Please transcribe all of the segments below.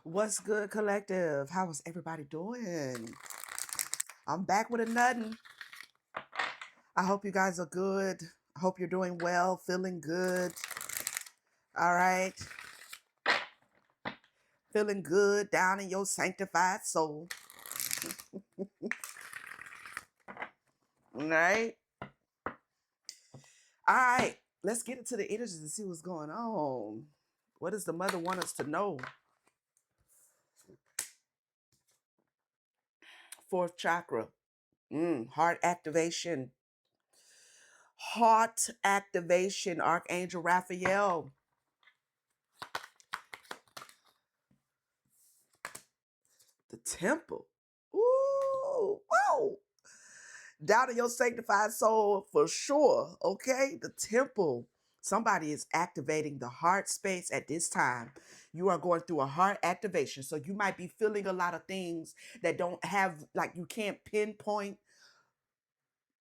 What's good, collective? How is everybody doing? I'm back with a nuttin'. I hope you guys are good. I hope you're doing well, feeling good. All right. Feeling good down in your sanctified soul. All right. All right. Let's get into the energies and see what's going on. What does the mother want us to know? Fourth chakra. Heart activation. Heart activation, Archangel Raphael. The temple. Ooh, whoa. Down in your sanctified soul for sure. Okay. The temple. Somebody is activating the heart space at this time. You are going through a heart activation. So you might be feeling a lot of things that don't have, like, you can't pinpoint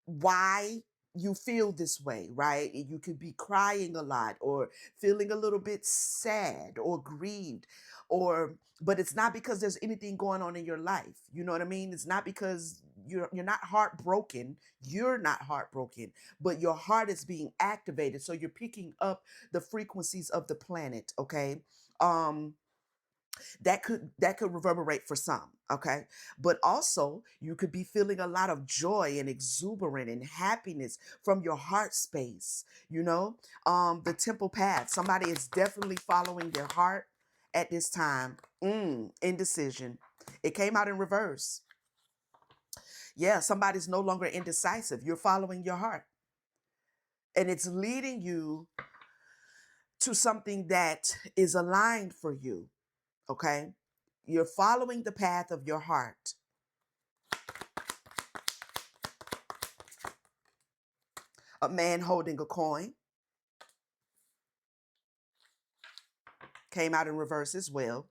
why you feel this way, right? You could be crying a lot or feeling a little bit sad or grieved or but it's not because there's anything going on in your life. You know what I mean? It's not because you're not heartbroken. You're not heartbroken, but your heart is being activated. So you're picking up the frequencies of the planet, okay? Um that could reverberate for some, okay, but also you could be feeling a lot of joy and exuberant and happiness from your heart space, the temple path. Somebody is definitely following their heart at this time. Indecision. It came out in reverse. Yeah, somebody's no longer indecisive. You're following your heart, and it's leading you to something that is aligned for you. Okay, you're following the path of your heart. A man holding a coin came out in reverse as well.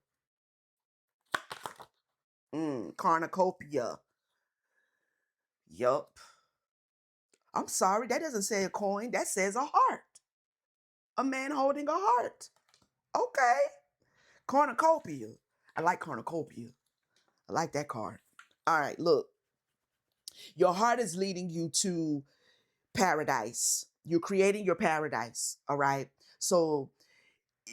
Cornucopia. Yup. I'm sorry, that doesn't say a coin. That says a heart. A man holding a heart. Okay. Cornucopia. I like cornucopia. I like that card. All right, look. Your heart is leading you to paradise. You're creating your paradise. All right. So,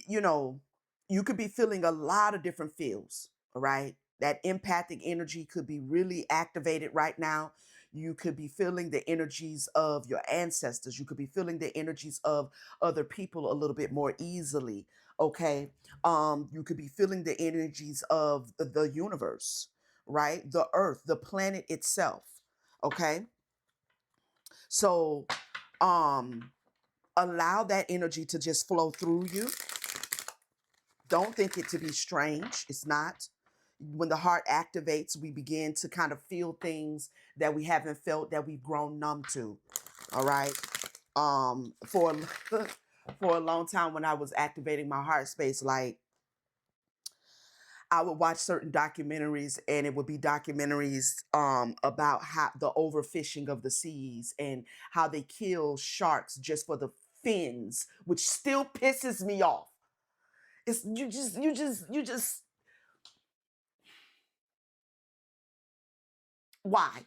you know, you could be feeling a lot of different feels. All right. That empathic energy could be really activated right now. You could be feeling the energies of your ancestors. You could be feeling the energies of other people a little bit more easily. Okay. You could be feeling the energies of the universe, right? The earth, the planet itself. Okay. So, um, allow that energy to just flow through you. Don't think it to be strange. It's not. When the heart activates, we begin to kind of feel things that we haven't felt, that we've grown numb to. All right. For for a long time when I was activating my heart space, like, I would watch certain documentaries, and it would be documentaries about how the overfishing of the seas and how they kill sharks just for the fins, which still pisses me off. It's you just why?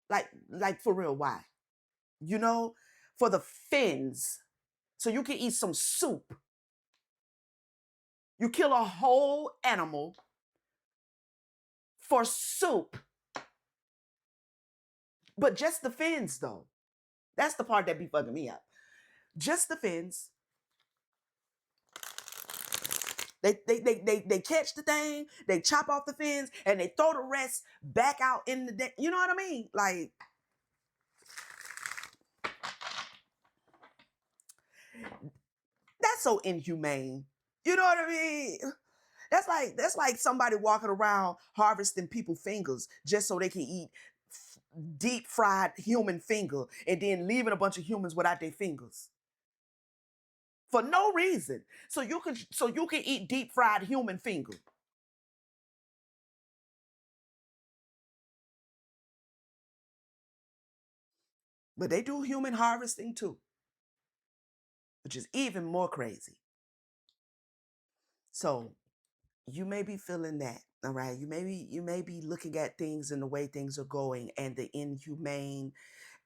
Like for real, why? You know, for the fins. So you can eat some soup. You kill a whole animal for soup, but just the fins though. That's the part that be fucking me up. Just the fins. They catch the thing, they chop off the fins, and they throw the rest back out in the day. You know what I mean? Like, that's so inhumane. You know what I mean? That's like somebody walking around harvesting people fingers just so they can eat deep fried human finger and then leaving a bunch of humans without their fingers for no reason. So you can eat deep fried human finger. But they do human harvesting too, which is even more crazy. So you may be feeling that. All right. You may be looking at things and the way things are going and the inhumane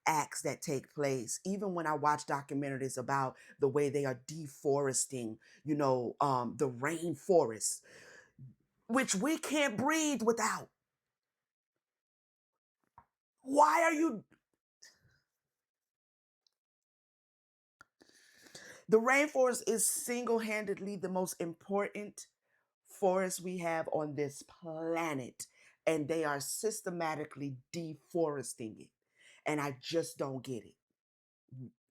acts that take place. Even when I watch documentaries about the way they are deforesting, the rainforest, which we can't breathe without. Why are you? The rainforest is single handedly the most important forest we have on this planet, and they are systematically deforesting it. And I just don't get it.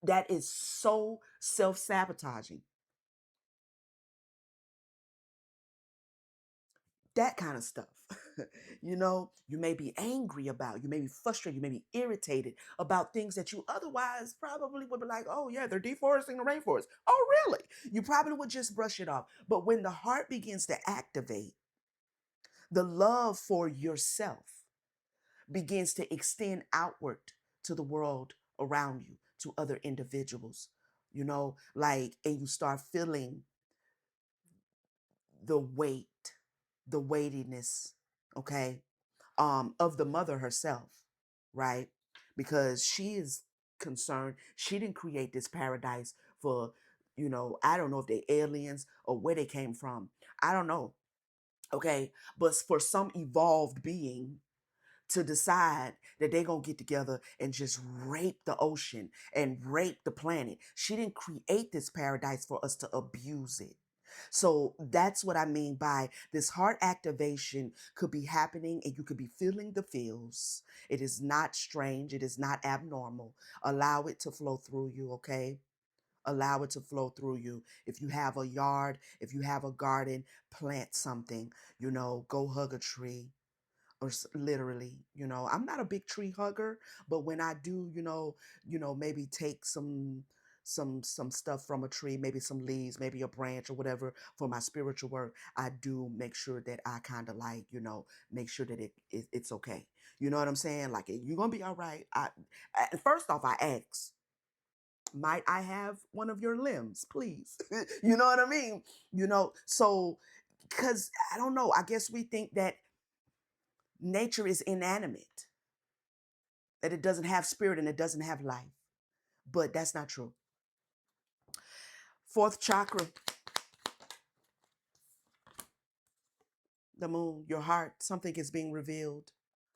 That is so self sabotaging. That kind of stuff. You may be angry about, you may be frustrated, you may be irritated about things that you otherwise probably would be like, oh, yeah, they're deforesting the rainforest. Oh, really? You probably would just brush it off. But when the heart begins to activate, the love for yourself begins to extend outward to the world around you, to other individuals, and you start feeling the weight, the weightiness, okay, of the mother herself, right? Because she is concerned. She didn't create this paradise for, I don't know if they aliens or where they came from. I don't know. Okay. But for some evolved being to decide that they're going to get together and just rape the ocean and rape the planet. She didn't create this paradise for us to abuse it. So that's what I mean by this heart activation could be happening and you could be feeling the feels. It is not strange. It is not abnormal. Allow it to flow through you, okay? Allow it to flow through you. If you have a yard, if you have a garden, plant something, go hug a tree or literally, I'm not a big tree hugger, but when I do, maybe take some stuff from a tree, maybe some leaves, maybe a branch or whatever for my spiritual work, I do make sure that I kind of like, make sure that it's okay. You know what I'm saying? Like, you're gonna be all right. First off, I ask, might I have one of your limbs, please? You know what I mean? So because I don't know, I guess we think that nature is inanimate, that it doesn't have spirit and it doesn't have life. But that's not true. Fourth chakra, the moon, your heart, something is being revealed,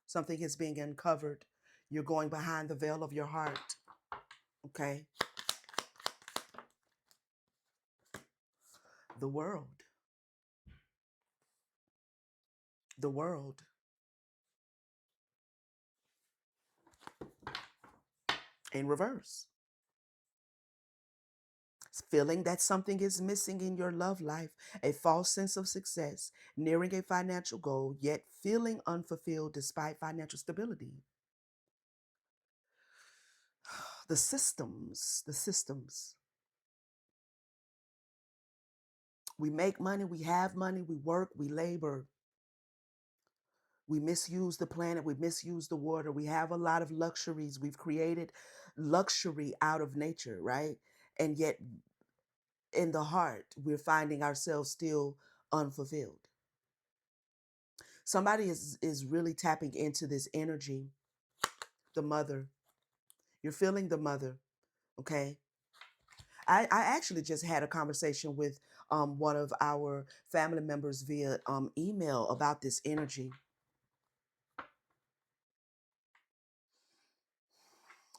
something is being uncovered. You're going behind the veil of your heart. Okay. The world, the world, in reverse. Feeling that something is missing in your love life, a false sense of success, nearing a financial goal, yet feeling unfulfilled despite financial stability. The systems. We make money, we have money, we work, we labor. We misuse the planet, we misuse the water. We have a lot of luxuries. We've created luxury out of nature, right? And yet in the heart, we're finding ourselves still unfulfilled. Somebody is really tapping into this energy, the mother. You're feeling the mother, okay? I actually just had a conversation with one of our family members via email about this energy.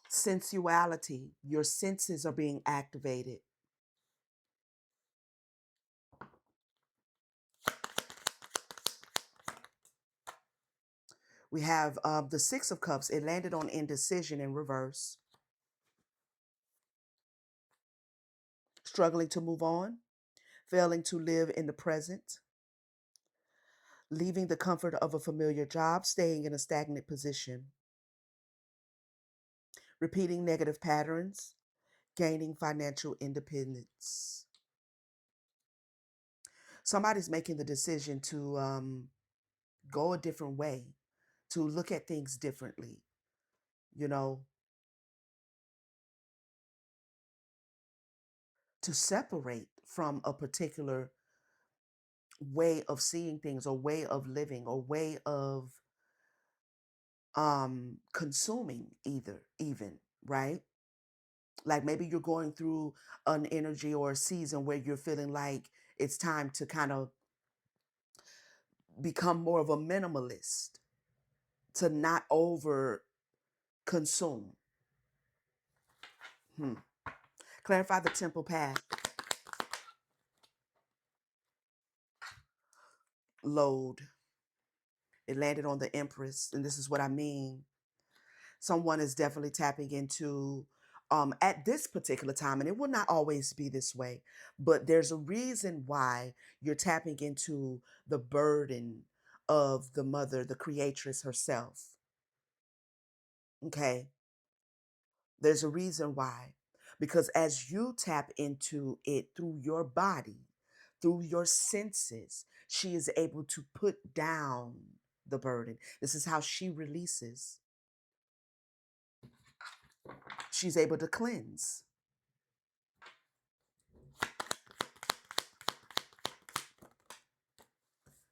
Sensuality, your senses are being activated. We have the Six of Cups. It landed on indecision in reverse. Struggling to move on, failing to live in the present, leaving the comfort of a familiar job, staying in a stagnant position, repeating negative patterns, gaining financial independence. Somebody's making the decision to go a different way, to look at things differently, you know, to separate from a particular way of seeing things, or way of living, or way of consuming, either even, right? Like maybe you're going through an energy or a season where you're feeling like it's time to kind of become more of a minimalist, to not over consume. Hmm. Clarify the temple path. Load. It landed on the Empress, and this is what I mean. Someone is definitely tapping into, at this particular time, and it will not always be this way, but there's a reason why you're tapping into the burden of the mother, the creatress herself. Okay, there's a reason why. Because as you tap into it through your body, through your senses, she is able to put down the burden. This is how she releases. She's able to cleanse.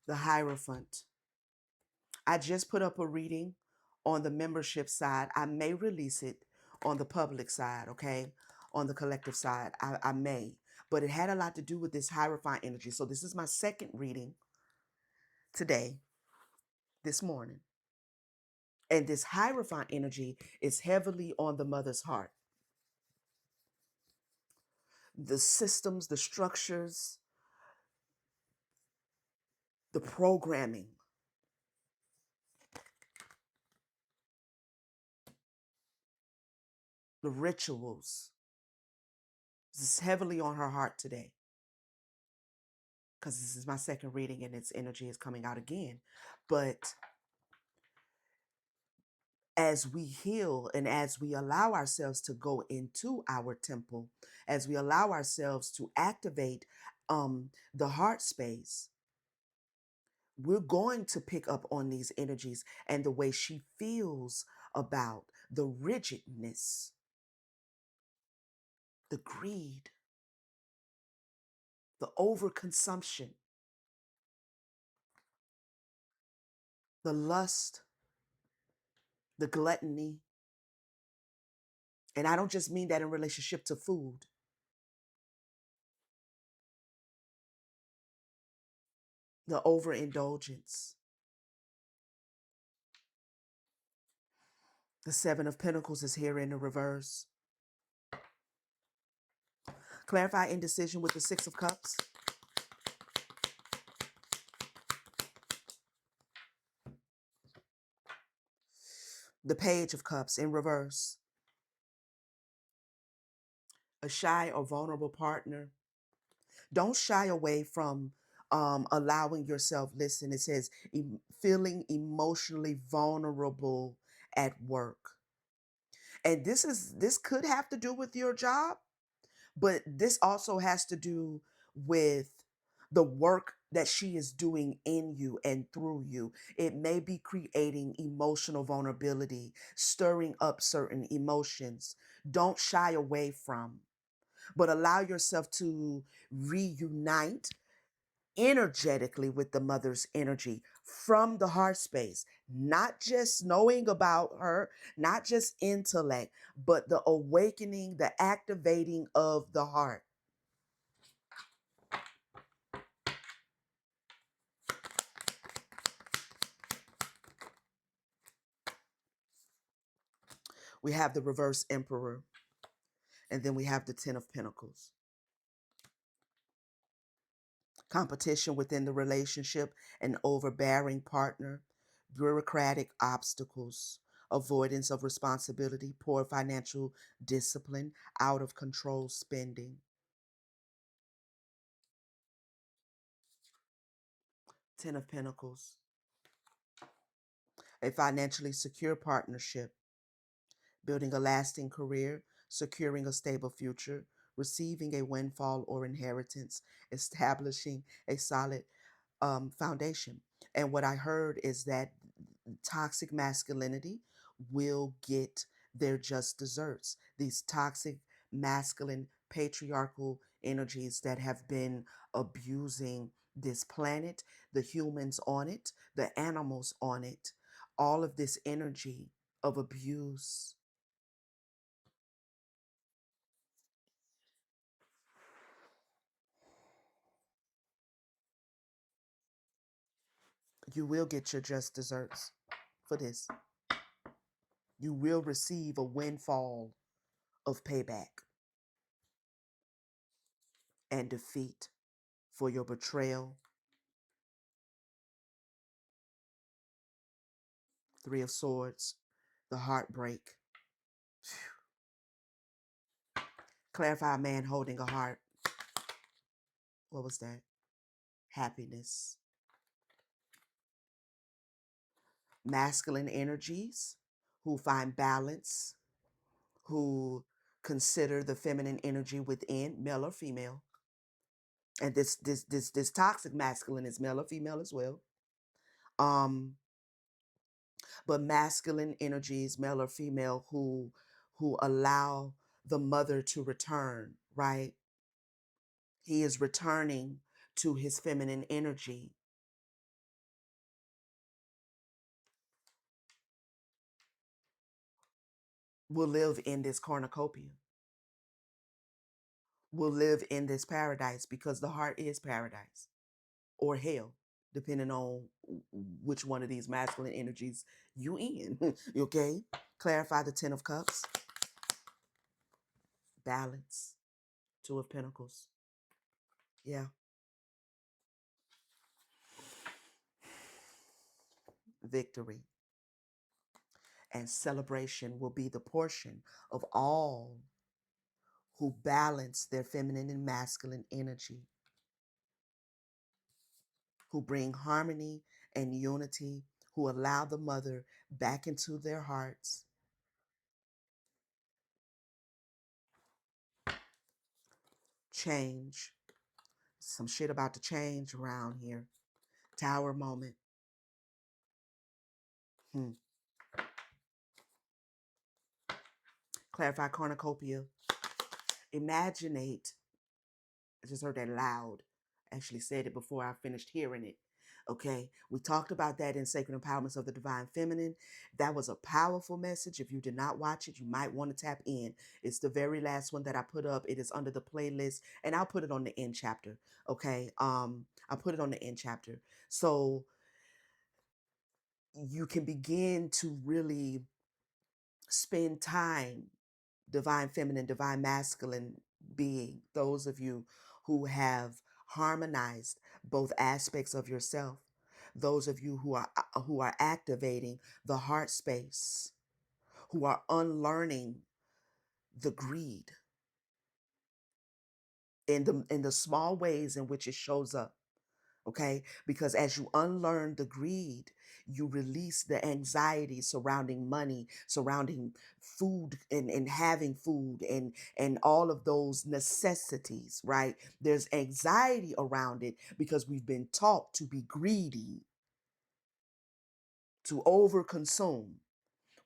The Hierophant. I just put up a reading on the membership side. I may release it on the public side, okay? On the collective side, I may. But it had a lot to do with this Hierophant energy. So this is my second reading today, this morning. And this Hierophant energy is heavily on the mother's heart. The systems, the structures, the programming, the rituals. This is heavily on her heart today, because this is my second reading and its energy is coming out again. But as we heal and as we allow ourselves to go into our temple, as we allow ourselves to activate the heart space, we're going to pick up on these energies and the way she feels about the rigidness, the greed, the overconsumption, the lust, the gluttony. And I don't just mean that in relationship to food. The overindulgence. The Seven of Pentacles is here in the reverse. Clarify indecision with the Six of Cups. The Page of Cups in reverse. A shy or vulnerable partner. Don't shy away from allowing yourself, listen, it says feeling emotionally vulnerable at work. And this could have to do with your job, but this also has to do with the work that she is doing in you and through you. It may be creating emotional vulnerability, stirring up certain emotions. Don't shy away from, but allow yourself to reunite energetically with the mother's energy from the heart space, not just knowing about her, not just intellect, but the awakening, the activating of the heart. We have the reverse emperor, and then we have the 10 of pentacles. Competition within the relationship, an overbearing partner, bureaucratic obstacles, avoidance of responsibility, poor financial discipline, out of control spending. 10 of pentacles, a financially secure partnership, building a lasting career, securing a stable future, receiving a windfall or inheritance, establishing a solid foundation. And what I heard is that toxic masculinity will get their just desserts. These toxic masculine patriarchal energies that have been abusing this planet, the humans on it, the animals on it, all of this energy of abuse. You will get your just desserts for this. You will receive a windfall of payback and defeat for your betrayal. Three of Swords, the heartbreak. Clarify a man holding a heart. What was that? Happiness. Masculine energies who find balance, who consider the feminine energy within, male or female. And this toxic masculine is male or female as well. Um, but masculine energies, male or female, who allow the mother to return, right? He is returning to his feminine energy. Will live in this cornucopia, will live in this paradise, because the heart is paradise or hell, depending on which one of these masculine energies you in. Okay? Clarify the Ten of Cups. Balance. Two of Pentacles. Yeah. Victory and celebration will be the portion of all who balance their feminine and masculine energy, who bring harmony and unity, who allow the mother back into their hearts. Change. Some shit about to change around here. Tower moment. Hmm. Clarify cornucopia. Imaginate. I just heard that loud. I actually said it before I finished hearing it. Okay, we talked about that in Sacred Empowerments of the Divine Feminine. That was a powerful message. If you did not watch it, you might want to tap in. It's the very last one that I put up. It is under the playlist, and I'll put it on the end chapter. Okay, I'll put it on the end chapter, so you can begin to really spend time, divine feminine, divine masculine being, those of you who have harmonized both aspects of yourself, those of you who are activating the heart space, who are unlearning the greed in the small ways in which it shows up. Okay, because as you unlearn the greed, you release the anxiety surrounding money, surrounding food, and having food, and all of those necessities, right? There's anxiety around it because we've been taught to be greedy, to overconsume.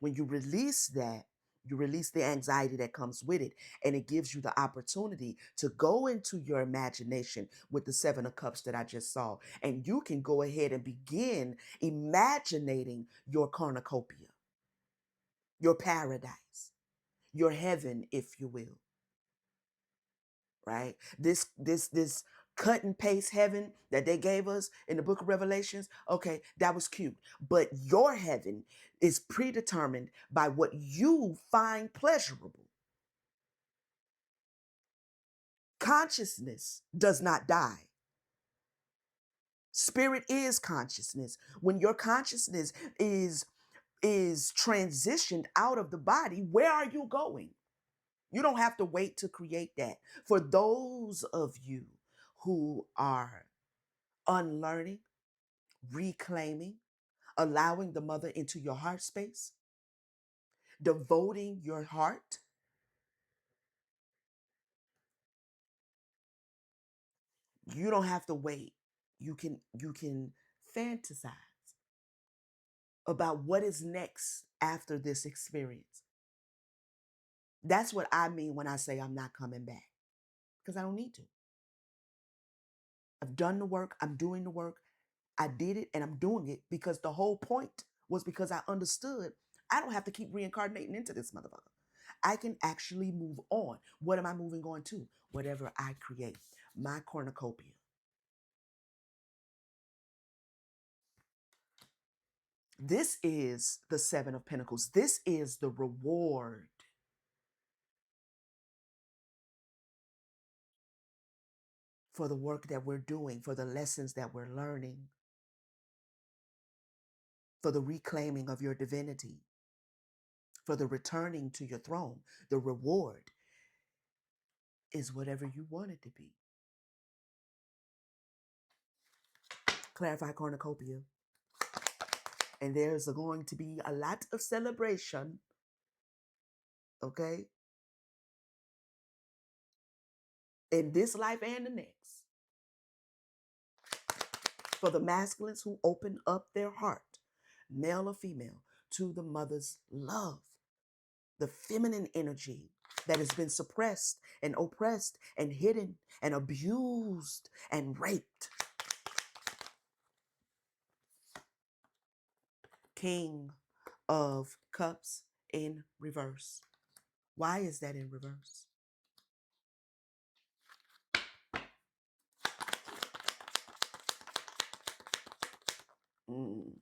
When you release that, you release the anxiety that comes with it, and it gives you the opportunity to go into your imagination with the Seven of Cups that I just saw. And you can go ahead and begin imagining your cornucopia, your paradise, your heaven, if you will, right? This cut and paste heaven that they gave us in the book of Revelations, okay, that was cute. But your heaven is predetermined by what you find pleasurable. Consciousness does not die. Spirit is consciousness. When your consciousness is transitioned out of the body, where are you going? You don't have to wait to create that. For those of you who are unlearning, reclaiming, allowing the mother into your heart space, devoting your heart, you don't have to wait. You can fantasize about what is next after this experience. That's what I mean when I say I'm not coming back, because I don't need to. I've done the work. I'm doing the work. I did it and I'm doing it because the whole point was because I understood I don't have to keep reincarnating into this motherfucker. I can actually move on. What am I moving on to? Whatever I create, my cornucopia. This is the Seven of Pentacles. This is the reward for the work that we're doing, for the lessons that we're learning, for the reclaiming of your divinity, for the returning to your throne. The reward is whatever you want it to be. Clarify cornucopia. And there's going to be a lot of celebration, okay, in this life and the next, for the masculines who open up their heart, male or female, to the mother's love, the feminine energy that has been suppressed and oppressed and hidden and abused and raped. King of Cups in reverse. Why is that in reverse? Mm.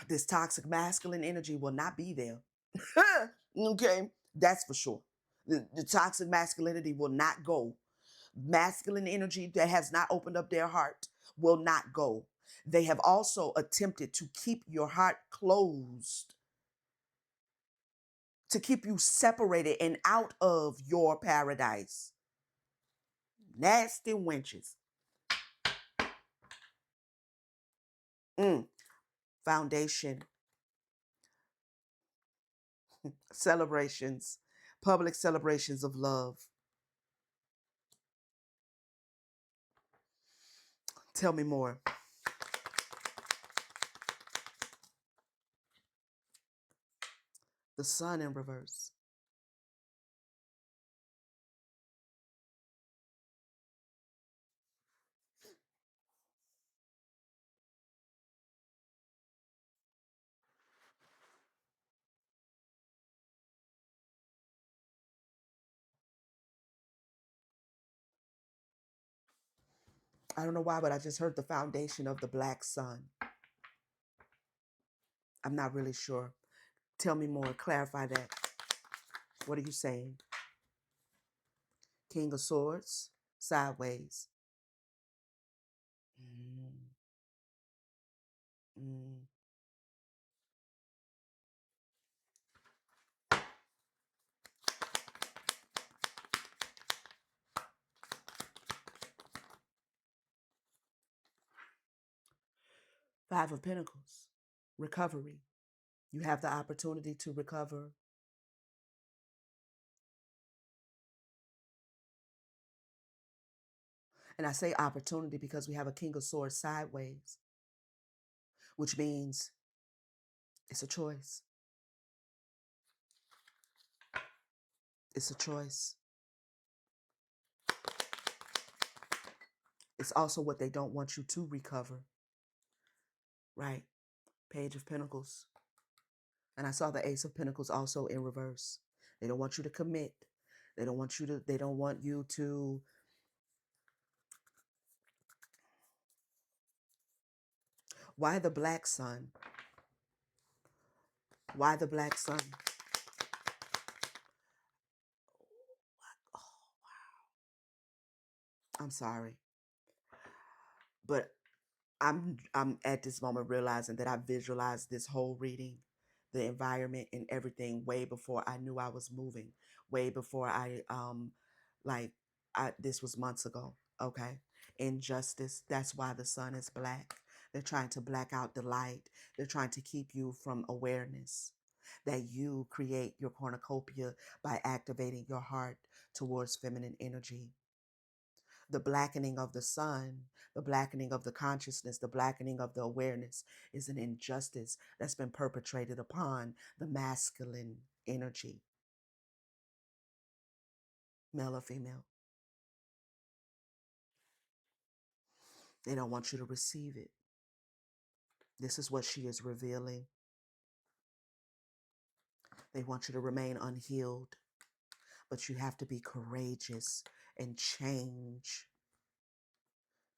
This toxic masculine energy will not be there. Okay, that's for sure. The toxic masculinity will not go. Masculine energy that has not opened up their heart will not go. They have also attempted to keep your heart closed, to keep you separated and out of your paradise. Nasty wenches. Foundation, celebrations, public celebrations of love. Tell me more. The sun in reverse. I don't know why, but I just heard the foundation of the black sun. I'm not really sure. Tell me more. Clarify that. What are you saying? King of Swords, sideways. Mm, mm. Five of Pentacles, recovery. You have the opportunity to recover. And I say opportunity because we have a King of Swords sideways, which means it's a choice. It's a choice. It's also what they don't want you to recover. Right? Page of Pentacles. And I saw the Ace of Pentacles also in reverse. They don't want you to commit. They don't want you to. Why the black sun? Why the black sun? Oh, I'm sorry. But I'm at this moment realizing that I visualized this whole reading, the environment and everything way before I knew I was moving, way before like this was months ago. Okay. Injustice. That's why the sun is black. They're trying to black out the light. They're trying to keep you from awareness that you create your cornucopia by activating your heart towards feminine energy. The blackening of the sun, the blackening of the consciousness, the blackening of the awareness is an injustice that's been perpetrated upon the masculine energy. male or female. They don't want you to receive it. This is what she is revealing. They want you to remain unhealed, but you have to be courageous and change.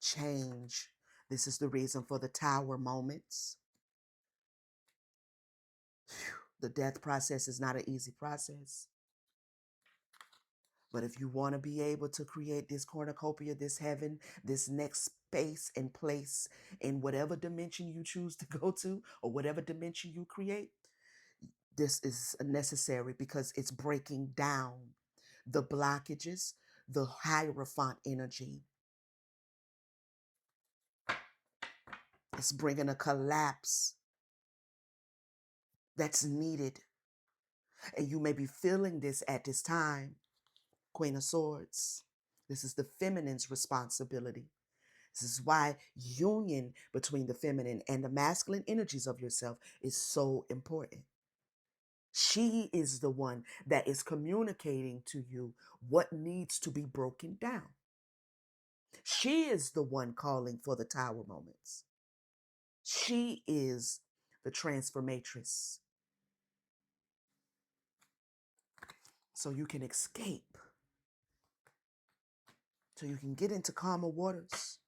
Change. This is the reason for the tower moments. The death process is not an easy process. But if you want to be able to create this cornucopia, this heaven, this next space and place in whatever dimension you choose to go to or whatever dimension you create, this is necessary because it's breaking down the blockages, the hierophant energy. It's bringing a collapse that's needed. And you may be feeling this at this time, Queen of Swords. This is the feminine's responsibility. This is why union between the feminine and the masculine energies of yourself is so important. She is the one that is communicating to you what needs to be broken down. She is the one calling for the tower moments. She is the transformatrix. So you can escape, so you can get into calmer waters,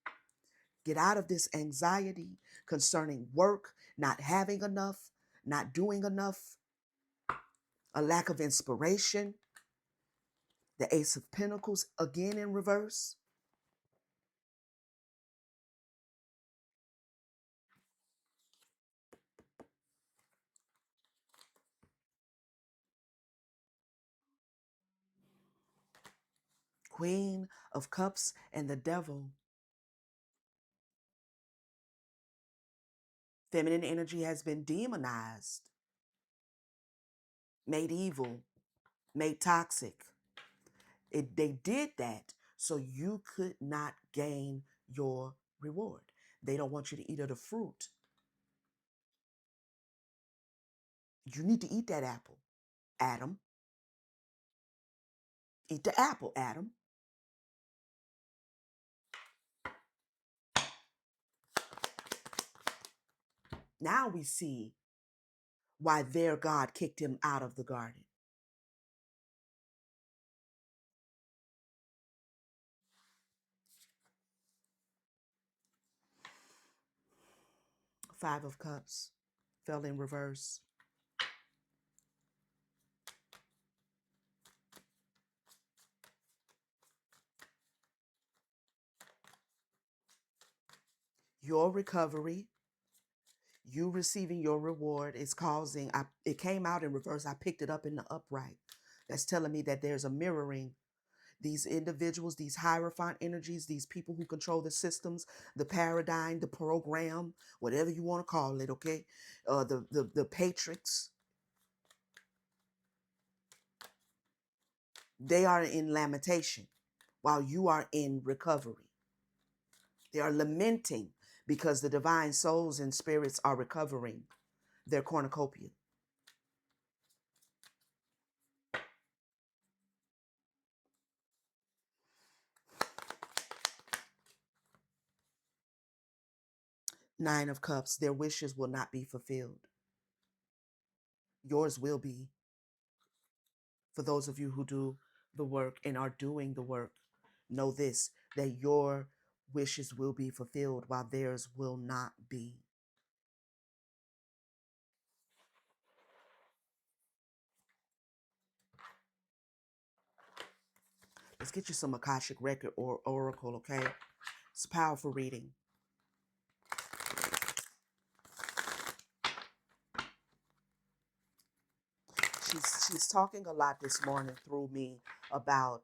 get out of this anxiety concerning work, not having enough, not doing enough, a lack of inspiration, the Ace of Pentacles again in reverse. Queen of Cups and the Devil. Feminine energy has been demonized, made evil, made toxic. They did that so you could not gain your reward. They don't want you to eat of the fruit. You need to eat that apple, Adam. Eat the apple, Adam. Now we see why their God kicked him out of the garden. Five of Cups fell in reverse. Your recovery, you receiving your reward is causing, it came out in reverse. I picked it up in the upright. That's telling me that there's a mirroring. These individuals, these hierophant energies, these people who control the systems, the paradigm, the program, whatever you want to call it, okay? The patriots, they are in lamentation while you are in recovery. They are lamenting because the divine souls and spirits are recovering their cornucopia. Nine of Cups, their wishes will not be fulfilled. Yours will be. For those of you who do the work and are doing the work, know this, that your wishes will be fulfilled while theirs will not be. Let's get you some Akashic Record or Oracle, okay? It's a powerful reading. She's talking a lot this morning through me about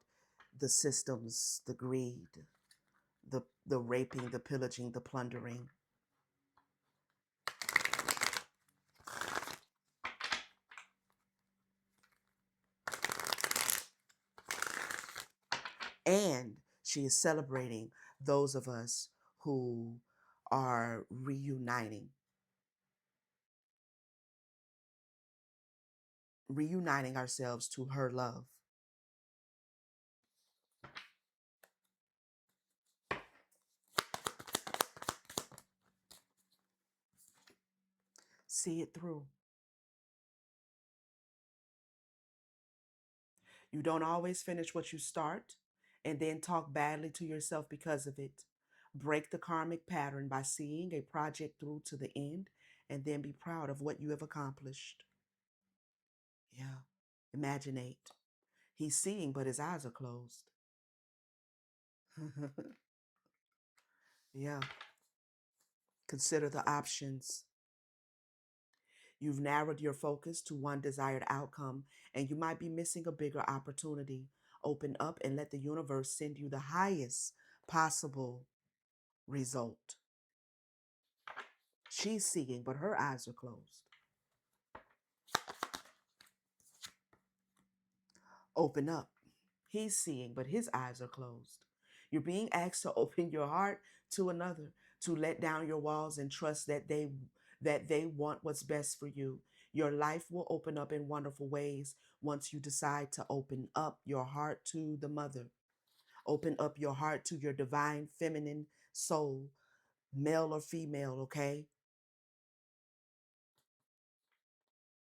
the systems, the greed, the raping, the pillaging, the plundering. And she is celebrating those of us who are reuniting ourselves to her love. See it through. You don't always finish what you start and then talk badly to yourself because of it. Break the karmic pattern by seeing a project through to the end and then be proud of what you have accomplished. Yeah. Imaginate. He's seeing, but his eyes are closed. Yeah. Consider the options. You've narrowed your focus to one desired outcome, and you might be missing a bigger opportunity. Open up and let the universe send you the highest possible result. She's seeing, but her eyes are closed. Open up. He's seeing, but his eyes are closed. You're being asked to open your heart to another, to let down your walls and trust that they want what's best for you. Your life will open up in wonderful ways once you decide to open up your heart to the mother. Open up your heart to your divine feminine soul, male or female, okay?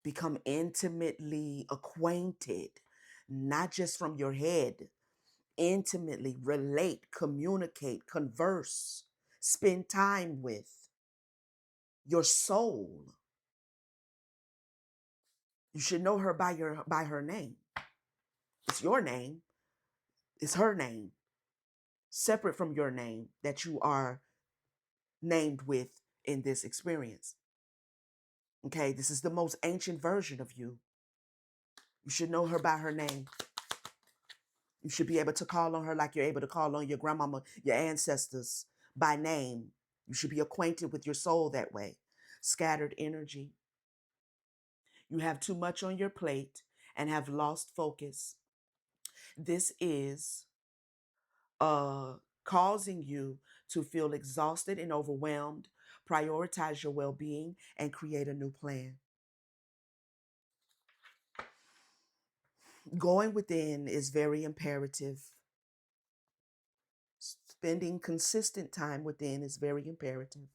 Become intimately acquainted, not just from your head. Intimately relate, communicate, converse, spend time with your soul. You should know her by her name. It's your name. It's her name, separate from your name that you are named with in this experience. Okay, this is the most ancient version of you. You should know her by her name. You should be able to call on her like you're able to call on your grandmama, your ancestors by name. You should be acquainted with your soul that way. Scattered energy. You have too much on your plate and have lost focus. This is causing you to feel exhausted and overwhelmed. Prioritize your well being and create a new plan. Going within is very imperative. Spending consistent time within is very imperative.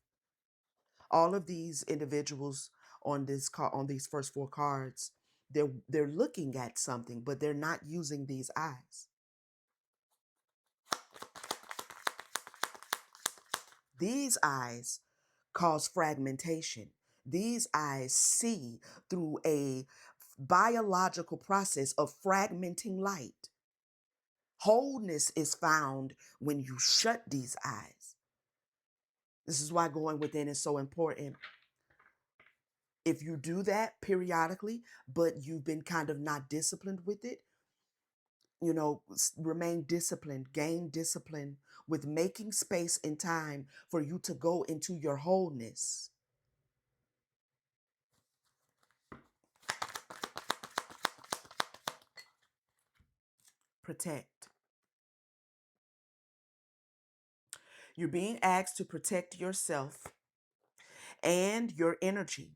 All of these individuals on these first four cards, they're looking at something, but they're not using these eyes. These eyes cause fragmentation. These eyes see through a biological process of fragmenting light. Wholeness is found when you shut these eyes. This is why going within is so important. If you do that periodically, but you've been kind of not disciplined with it, remain disciplined, gain discipline with making space and time for you to go into your wholeness. Protect. You're being asked to protect yourself and your energy.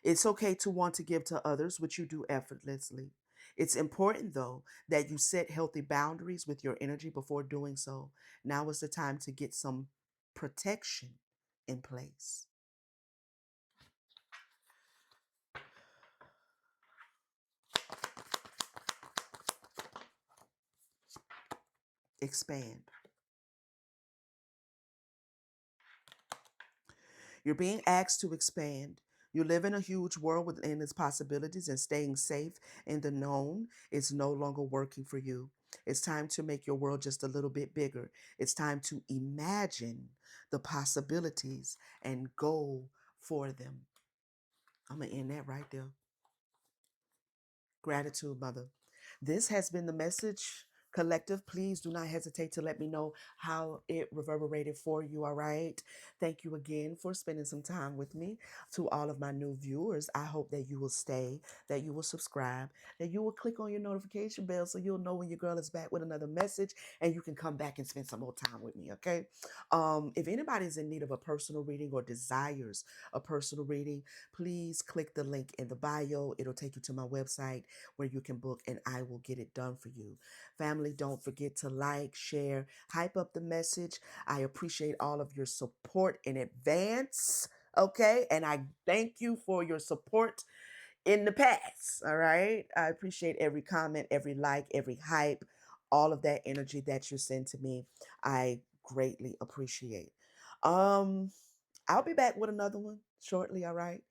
It's okay to want to give to others, which you do effortlessly. It's important, though, that you set healthy boundaries with your energy before doing so. Now is the time to get some protection in place. Expand. You're being asked to expand. You live in a huge world with endless possibilities, and staying safe in the known is no longer working for you. It's time to make your world just a little bit bigger. It's time to imagine the possibilities and go for them. I'm going to end that right there. Gratitude, Mother. This has been the Message Collective. Please do not hesitate to let me know how it reverberated for you, all right? Thank you again for spending some time with me. To all of my new viewers, I hope that you will stay, that you will subscribe, that you will click on your notification bell so you'll know when your girl is back with another message and you can come back and spend some more time with me, okay? If anybody's in need of a personal reading or desires a personal reading, please click the link in the bio. It'll take you to my website where you can book and I will get it done for you. Family, don't forget to like, share, hype up the message. I appreciate all of your support in advance. Okay. And I thank you for your support in the past. All right. I appreciate every comment, every like, every hype, all of that energy that you send to me. I greatly appreciate. Um, I'll be back with another one shortly. All right.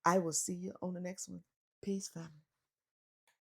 I will see you on the next one. Peace, family.